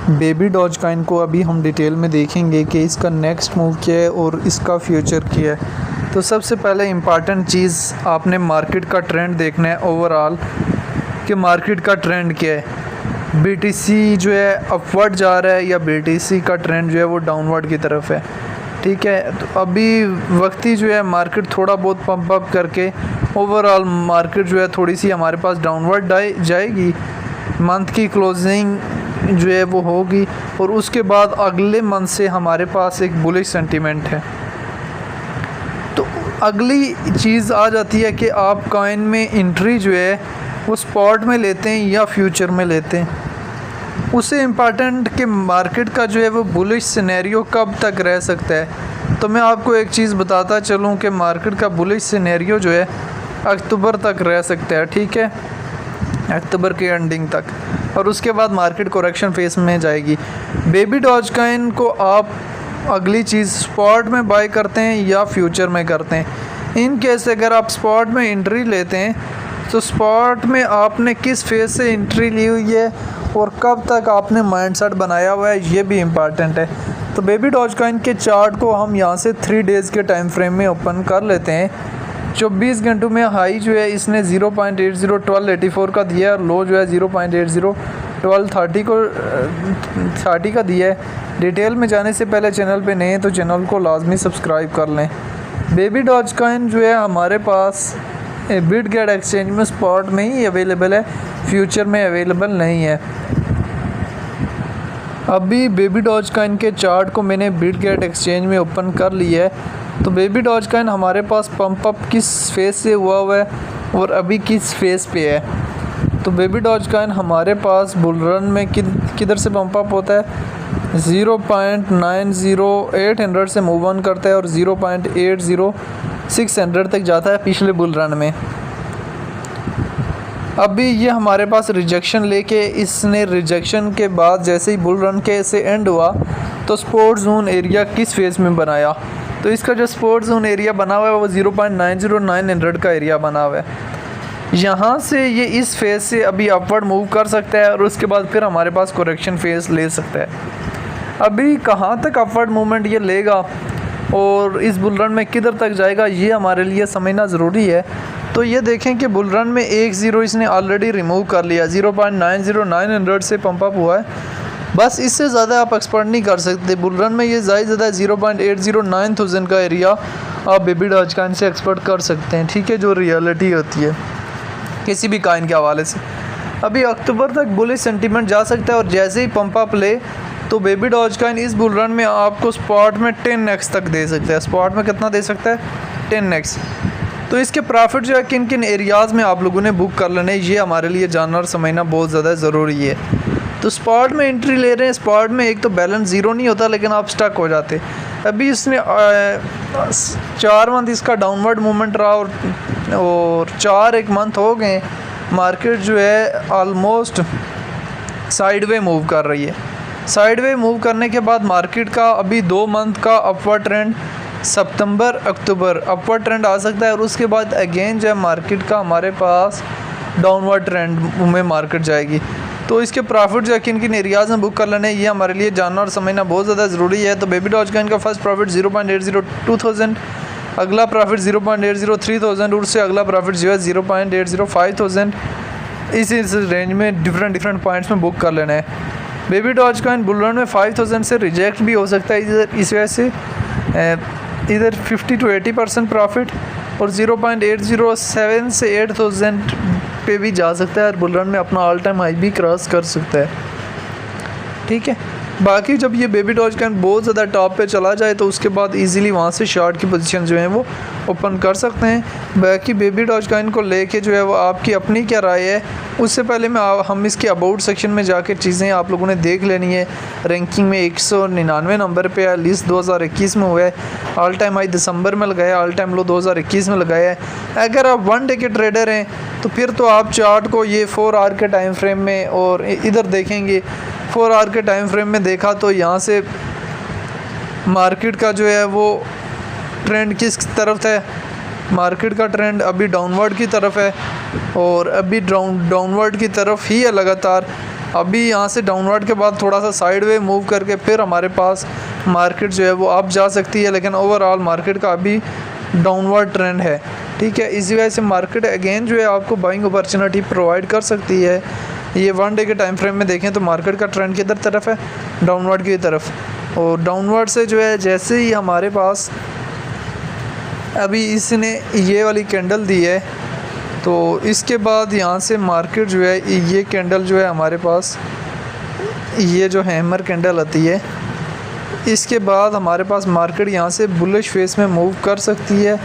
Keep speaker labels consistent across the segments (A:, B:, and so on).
A: Baby Doge coin को अभी हम डिटेल में देखेंगे कि इसका नेक्स्ट मूव क्या है और इसका फ्यूचर क्या है। तो सबसे पहले इम्पॉर्टेंट चीज़ आपने मार्केट का ट्रेंड देखना है ओवरऑल कि मार्केट का ट्रेंड क्या है। बीटीसी जो है अपवर्ड जा रहा है या बीटीसी का ट्रेंड जो है वो डाउनवर्ड की तरफ है। ठीक है, तो अभी वक्ती जो है मार्केट थोड़ा बहुत पंप अप करके ओवरऑल मार्केट जो है थोड़ी सी हमारे पास डाउनवर्ड जाएगी। मंथ की क्लोजिंग जो है वो होगी और उसके बाद अगले मंथ से हमारे पास एक बुलिश सेंटीमेंट है। तो अगली चीज़ आ जाती है कि आप कॉइन में एंट्री जो है वो स्पॉट में लेते हैं या फ्यूचर में लेते हैं। उससे इम्पॉर्टेंट कि मार्केट का जो है वो बुलिश सिनेरियो कब तक रह सकता है। तो मैं आपको एक चीज़ बताता चलूँ कि मार्केट का बुलिश सिनेरियो जो है अक्टूबर तक रह सकता है। ठीक है, अक्टूबर के एंडिंग तक, और उसके बाद मार्केट करेक्शन फेस में जाएगी। बेबी डॉज कॉइन को आप अगली चीज़ स्पॉट में बाय करते हैं या फ्यूचर में करते हैं। इन केस अगर आप स्पॉट में एंट्री लेते हैं तो स्पॉट में आपने किस फेज से एंट्री ली हुई है और कब तक आपने माइंडसेट बनाया हुआ है, ये भी इम्पॉर्टेंट है। तो बेबी डॉज कॉइन के चार्ट को हम यहाँ से 3 डेज़ के टाइम फ्रेम में ओपन कर लेते हैं। 24 घंटों में हाई जो है इसने 0.801284 का दिया है और लो जो है 0.801230 को 30 का दिया है। डिटेल में जाने से पहले चैनल पे नए हैं तो चैनल को लाजमी सब्सक्राइब कर लें। बेबी डॉज कॉइन जो है हमारे पास बिटगेट एक्सचेंज में स्पॉट में ही अवेलेबल है, फ्यूचर में अवेलेबल नहीं है। अभी बेबी डॉज कॉइन के चार्ट को मैंने बिटगेट एक्सचेंज में ओपन कर लिया है। तो बेबी डॉज कॉइन हमारे पास पंप अप किस फेज से हुआ है और अभी किस फेज पे है। तो बेबी डॉज कॉइन हमारे पास बुल रन में किधर से पंप अप होता है, 0.90800 से मूव ऑन करता है और 0.80600 तक जाता है पिछले बुल रन में। अभी ये हमारे पास रिजेक्शन लेके इसने रिजेक्शन के बाद जैसे ही बुल रन के से एंड हुआ तो सपोर्ट जोन एरिया किस फेज में बनाया। तो इसका जो सपोर्ट जोन एरिया बना हुआ है वो 0.90900 का एरिया बना हुआ है। यहाँ से ये इस फेज से अभी अपवर्ड मूव कर सकता है और उसके बाद फिर हमारे पास करेक्शन फेज ले सकता है। अभी कहाँ तक अपवर्ड मूवमेंट ये लेगा और इस बुल रन में किधर तक जाएगा ये हमारे लिए समझना ज़रूरी है। तो ये देखें कि बुल रन में 1-0 इसने ऑलरेडी रिमूव कर लिया, 0.90900 से पंप अप हुआ है। बस इससे ज़्यादा आप एक्सपर्ट नहीं कर सकते। बुल रन में ये ज़्यादा 0.809000 का एरिया आप बेबी डॉज कॉइन से एक्सपर्ट कर सकते हैं। ठीक है, जो रियलिटी होती है किसी भी कॉइन के हवाले से। अभी अक्टूबर तक बुलिश सेंटीमेंट जा सकता है और जैसे ही पंप अप ले तो बेबी डॉज कॉइन इस बुल रन में आपको स्पॉट में 10x तक दे सकता है। स्पॉट में कितना दे सकता है, 10x। तो इसके प्रॉफिट जो है किन किन एरियाज़ में आप लोगों ने बुक कर लेने, ये हमारे लिए जानना और समझना बहुत ज़्यादा ज़रूरी है। तो स्पॉट में एंट्री ले रहे हैं, स्पॉट में एक तो बैलेंस ज़ीरो नहीं होता लेकिन आप स्टक हो जाते। अभी इसने 4 मंथ इसका डाउनवर्ड मूवमेंट रहा और 4 मंथ हो गए, मार्केट जो है ऑलमोस्ट साइडवे मूव कर रही है। साइडवे मूव करने के बाद मार्केट का अभी 2 मंथ का अपवर्ड ट्रेंड सितंबर अक्टूबर अपवर्ड ट्रेंड आ सकता है और उसके बाद अगेन जो है मार्केट का हमारे पास डाउनवर्ड ट्रेंड में मार्केट जाएगी। तो इसके प्रॉफिट जो है किन किन एरियाज़ में बुक कर लेने ये हमारे लिए जानना और समझना बहुत ज़्यादा ज़रूरी है। तो बेबी डॉज कॉइन का फर्स्ट प्रॉफिट 0.802,000, अगला प्रॉफिट 0.803,000 और उससे अगला प्रॉफिट जो है 0.805,000। इस रेंज में डिफरेंट पॉइंट्स में बुक कर लेना है। Baby Doge Coin bull run में 5,000 से रिजेक्ट भी हो सकता है इधर, इस वजह से इधर 50 to 80% प्रॉफिट और 0.807 से 8,000 पे भी जा सकता है और बुल रन में अपना ऑल टाइम हाई भी क्रॉस कर सकता है। ठीक है, बाकी जब ये बेबी डॉज कॉइन बहुत ज़्यादा टॉप पे चला जाए तो उसके बाद इजीली वहाँ से शॉर्ट की पोजीशन जो है वो ओपन कर सकते हैं। बाकी बेबी डॉज कॉइन को लेके जो है वो आपकी अपनी क्या राय है, उससे पहले हम इसके अबाउट सेक्शन में जाकर चीज़ें आप लोगों ने देख लेनी है। रैंकिंग में 199 नंबर पे है, लिस्ट 2021 में हुआ है, ऑल टाइम हाई दिसंबर में लगाया, ऑल टाइम लो 2021 में लगाया है। अगर आप 1 डे के ट्रेडर हैं तो फिर तो आप चार्ट को ये 4 आवर के टाइम फ्रेम में और इधर देखेंगे। 4 आवर के टाइम फ्रेम में देखा तो यहाँ से मार्केट का जो है वो ट्रेंड किस तरफ है, मार्केट का ट्रेंड अभी डाउनवर्ड की तरफ है और अभी डाउनवर्ड की तरफ ही है लगातार। अभी यहाँ से डाउनवर्ड के बाद थोड़ा सा साइडवे मूव करके फिर हमारे पास मार्केट जो है वो अप जा सकती है, लेकिन ओवरऑल मार्केट का अभी डाउनवर्ड ट्रेंड है। ठीक है, इसी वजह से मार्केट अगेन जो है आपको बाइंग अपॉर्चुनिटी प्रोवाइड कर सकती है। ये 1 डे के टाइम फ्रेम में देखें तो मार्केट का ट्रेंड किधर तरफ है, डाउनवर्ड की तरफ। और डाउनवर्ड से जो है जैसे ही हमारे पास अभी इसने ये वाली कैंडल दी है, तो इसके बाद यहाँ से मार्केट जो है ये कैंडल जो है हमारे पास ये जो हैमर कैंडल आती है, इसके बाद हमारे पास मार्केट यहाँ से बुलिश फेस में मूव कर सकती है।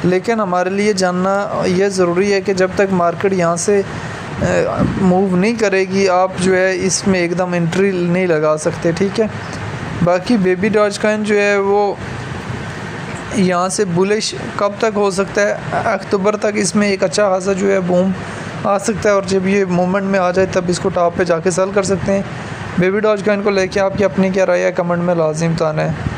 A: लेकिन हमारे लिए जानना यह ज़रूरी है कि जब तक मार्केट यहाँ से मूव नहीं करेगी आप जो है इसमें एकदम एंट्री नहीं लगा सकते। ठीक है, बाकी बेबी डॉजकॉइन जो है वो यहाँ से बुलिश कब तक हो सकता है, अक्टूबर तक इसमें एक अच्छा खासा जो है बूम आ सकता है, और जब ये मूवमेंट में आ जाए तब इसको टॉप पे जाके सेल कर सकते हैं। बेबी डॉजकॉइन को लेके आपकी अपनी क्या राय है, कमेंट में लाजिम बताना है।